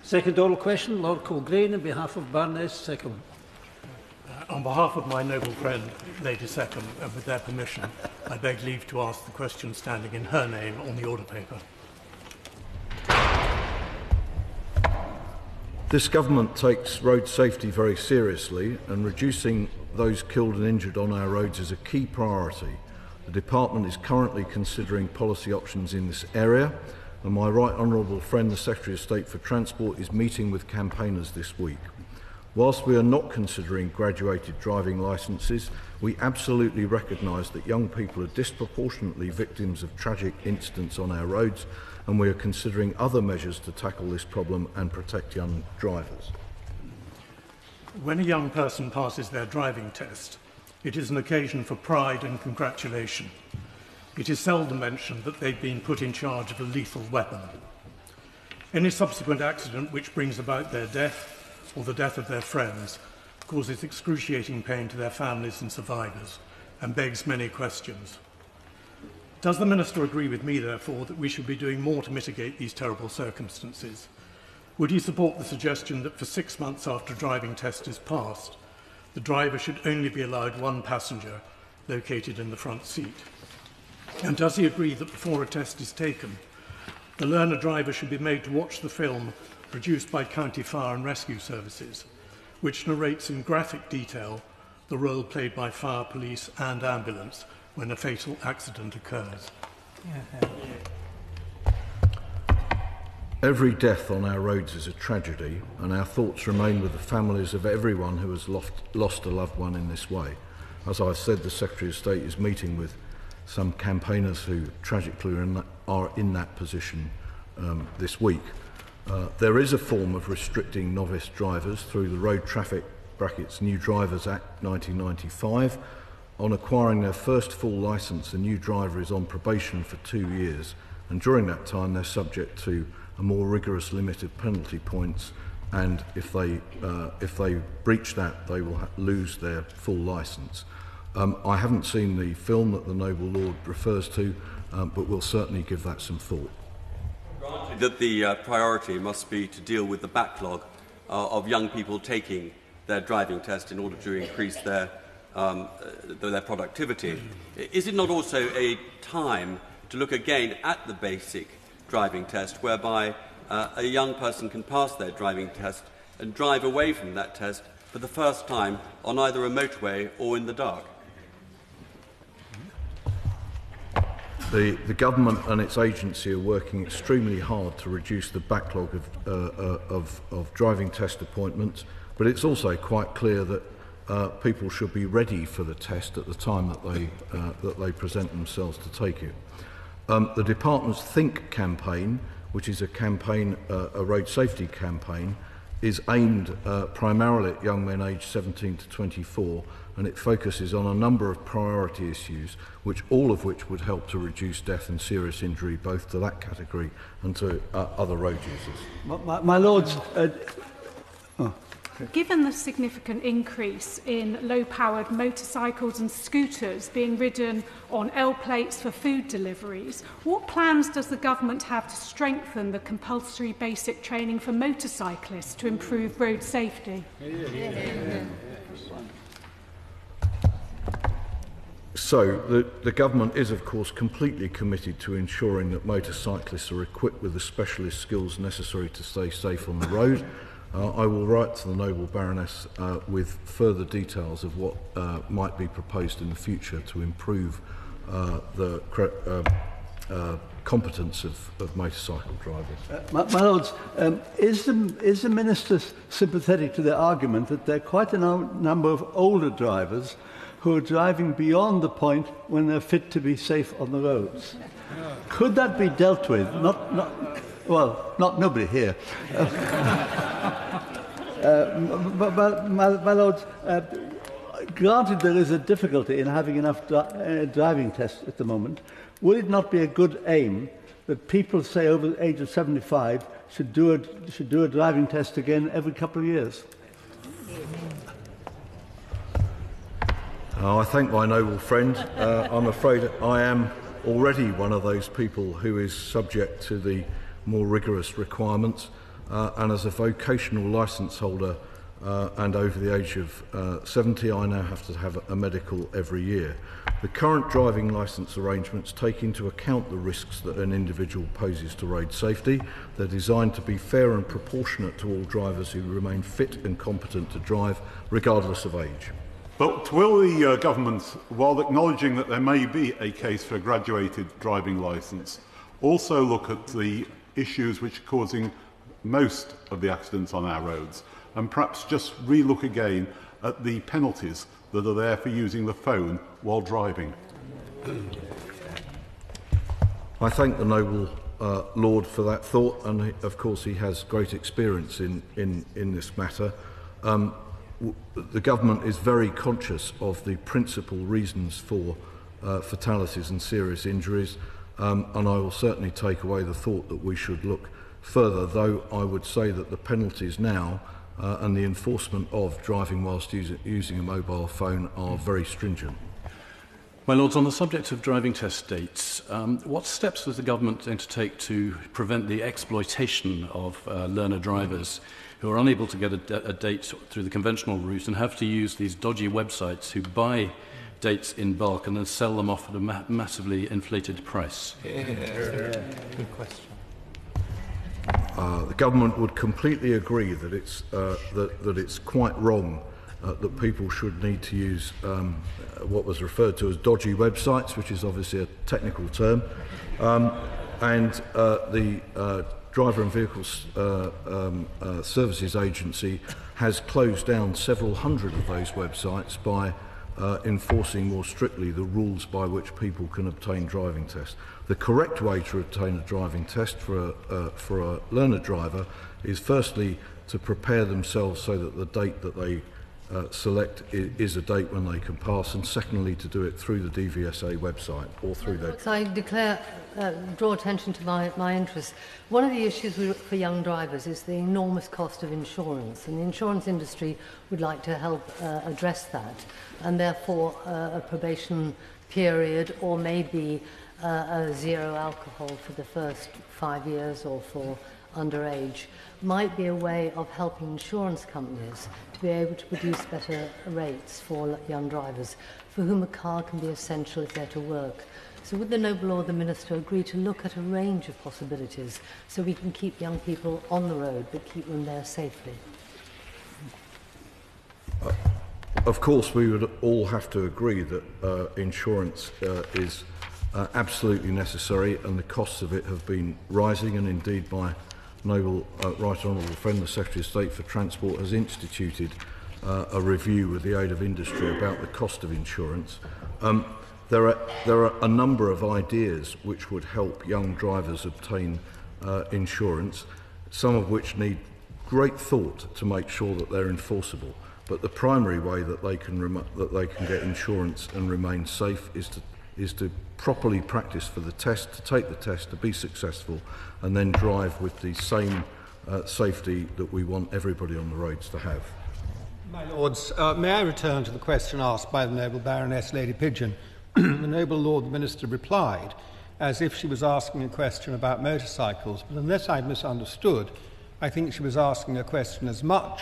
Second oral question, Lord Colgrane, on behalf of Baroness Seckham. On behalf of my noble friend, Lady Seckham, and with their permission, I beg leave to ask the question standing in her name on the order paper. This government takes road safety very seriously, and reducing those killed and injured on our roads is a key priority. The department is currently considering policy options in this area, and my right honourable friend, the Secretary of State for Transport, is meeting with campaigners this week. Whilst we are not considering graduated driving licences, we absolutely recognise that young people are disproportionately victims of tragic incidents on our roads, and we are considering other measures to tackle this problem and protect young drivers. When a young person passes their driving test, it is an occasion for pride and congratulation. It is seldom mentioned that they've been put in charge of a lethal weapon. Any subsequent accident which brings about their death or the death of their friends causes excruciating pain to their families and survivors and begs many questions. Does the Minister agree with me, therefore, that we should be doing more to mitigate these terrible circumstances? Would he support the suggestion that for 6 months after a driving test is passed, the driver should only be allowed one passenger located in the front seat? And does he agree that before a test is taken, the learner driver should be made to watch the film produced by County Fire and Rescue Services, which narrates in graphic detail the role played by fire, police and ambulance when a fatal accident occurs? Every death on our roads is a tragedy, and our thoughts remain with the families of everyone who has lost a loved one in this way. As I've said, the Secretary of State is meeting with some campaigners who tragically are in that position this week. There is a form of restricting novice drivers through the Road Traffic (New Drivers Act 1995. On acquiring their first full licence, a new driver is on probation for 2 years, and during that time they're subject to a more rigorous limit of penalty points, and if they breach that, they will lose their full licence. I haven't seen the film that the Noble Lord refers to, but we'll certainly give that some thought. Granted that the priority must be to deal with the backlog of young people taking their driving test in order to increase their productivity. Is it not also a time to look again at the basic driving test, whereby a young person can pass their driving test and drive away from that test for the first time on either a motorway or in the dark? The government and its agency are working extremely hard to reduce the backlog of driving test appointments, but it's also quite clear that people should be ready for the test at the time that they present themselves to take it. The department's Think campaign, which is a campaign, a road safety campaign, is aimed primarily at young men aged 17 to 24, and it focuses on a number of priority issues, all of which would help to reduce death and serious injury both to that category and to other road users. My Lords, Given the significant increase in low-powered motorcycles and scooters being ridden on L-plates for food deliveries, what plans does the government have to strengthen the compulsory basic training for motorcyclists to improve road safety? So, the government is, of course, completely committed to ensuring that motorcyclists are equipped with the specialist skills necessary to stay safe on the road. I will write to the Noble Baroness with further details of what might be proposed in the future to improve the competence of motorcycle drivers. my Lords, is the Minister sympathetic to the argument that there are quite a number of older drivers who are driving beyond the point when they're fit to be safe on the roads? Could that be dealt with? Not nobody here. But my Lords, granted there is a difficulty in having enough driving tests at the moment, would it not be a good aim that people, say, over the age of 75 should do a driving test again every couple of years? I thank my noble friend. I'm afraid I am already one of those people who is subject to the more rigorous requirements. and as a vocational licence holder and over the age of 70, I now have to have a medical every year. The current driving licence arrangements take into account the risks that an individual poses to road safety. They're designed to be fair and proportionate to all drivers who remain fit and competent to drive, regardless of age. But will the government, while acknowledging that there may be a case for a graduated driving licence, also look at the issues which are causing most of the accidents on our roads, and perhaps just re-look again at the penalties that are there for using the phone while driving? I thank the noble Lord for that thought, and of course he has great experience in this matter. The government is very conscious of the principal reasons for fatalities and serious injuries, and I will certainly take away the thought that we should look further, though I would say that the penalties now and the enforcement of driving whilst using a mobile phone are very stringent. My Lords, on the subject of driving test dates, what steps is the government going to take to prevent the exploitation of learner drivers who are unable to get a date through the conventional route and have to use these dodgy websites who buy dates in bulk and then sell them off at a massively inflated price? Good question. The government would completely agree that it's quite wrong that people should need to use what was referred to as dodgy websites, which is obviously a technical term, and the Driver and Vehicles Services Agency has closed down several hundred of those websites by enforcing more strictly the rules by which people can obtain driving tests. The correct way to obtain a driving test for a learner driver is firstly to prepare themselves so that the date that they select is a date when they can pass, and secondly to do it through the DVSA website or through their... So I draw attention to my interest. One of the issues for young drivers is the enormous cost of insurance, and the insurance industry would like to help address that, and therefore a probation period or maybe a zero alcohol for the first 5 years or for underage might be a way of helping insurance companies to be able to produce better rates for young drivers for whom a car can be essential if they're to work. So would the noble Lord the Minister agree to look at a range of possibilities so we can keep young people on the road but keep them there safely? Of course, we would all have to agree that insurance is absolutely necessary, and the costs of it have been rising, and indeed my noble right honourable friend the Secretary of State for Transport has instituted a review with the aid of industry about the cost of insurance. There are a number of ideas which would help young drivers obtain insurance, some of which need great thought to make sure that they're enforceable. But the primary way that they can get insurance and remain safe is to properly practice for the test, to take the test, to be successful, and then drive with the same safety that we want everybody on the roads to have. My Lords, may I return to the question asked by the noble Baroness Lady Pigeon? The noble Lord the Minister replied as if she was asking a question about motorcycles, but unless I misunderstood, I think she was asking a question as much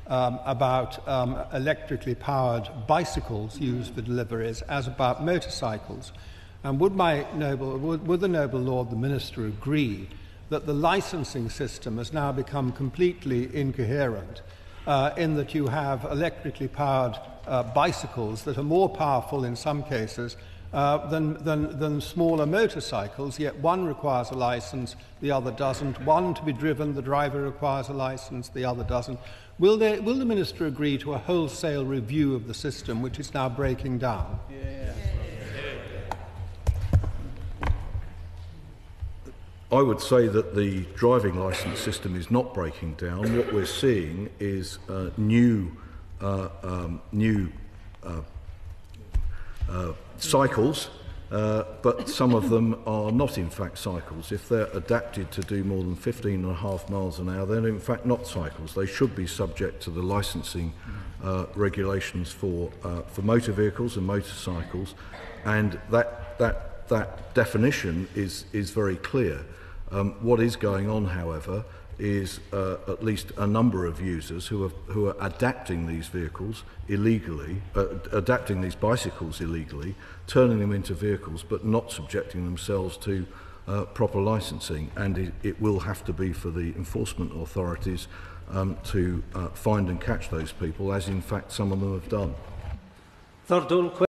about electrically powered bicycles used for deliveries as about motorcycles. And would the noble Lord the Minister agree that the licensing system has now become completely incoherent in that you have electrically powered bicycles that are more powerful in some cases than smaller motorcycles, yet one requires a license, the other doesn't. One to be driven, the driver requires a license, the other doesn't. Will the Minister agree to a wholesale review of the system which is now breaking down? I would say that the driving licence system is not breaking down. What we're seeing is new cycles, but some of them are not in fact cycles. If they're adapted to do more than 15.5 miles an hour, they're in fact not cycles. They should be subject to the licensing regulations for motor vehicles and motorcycles, and that definition is very clear. What is going on, however, is at least a number of users who are adapting these vehicles illegally, adapting these bicycles illegally, turning them into vehicles, but not subjecting themselves to proper licensing. And it will have to be for the enforcement authorities to find and catch those people, as in fact some of them have done. Third oral question.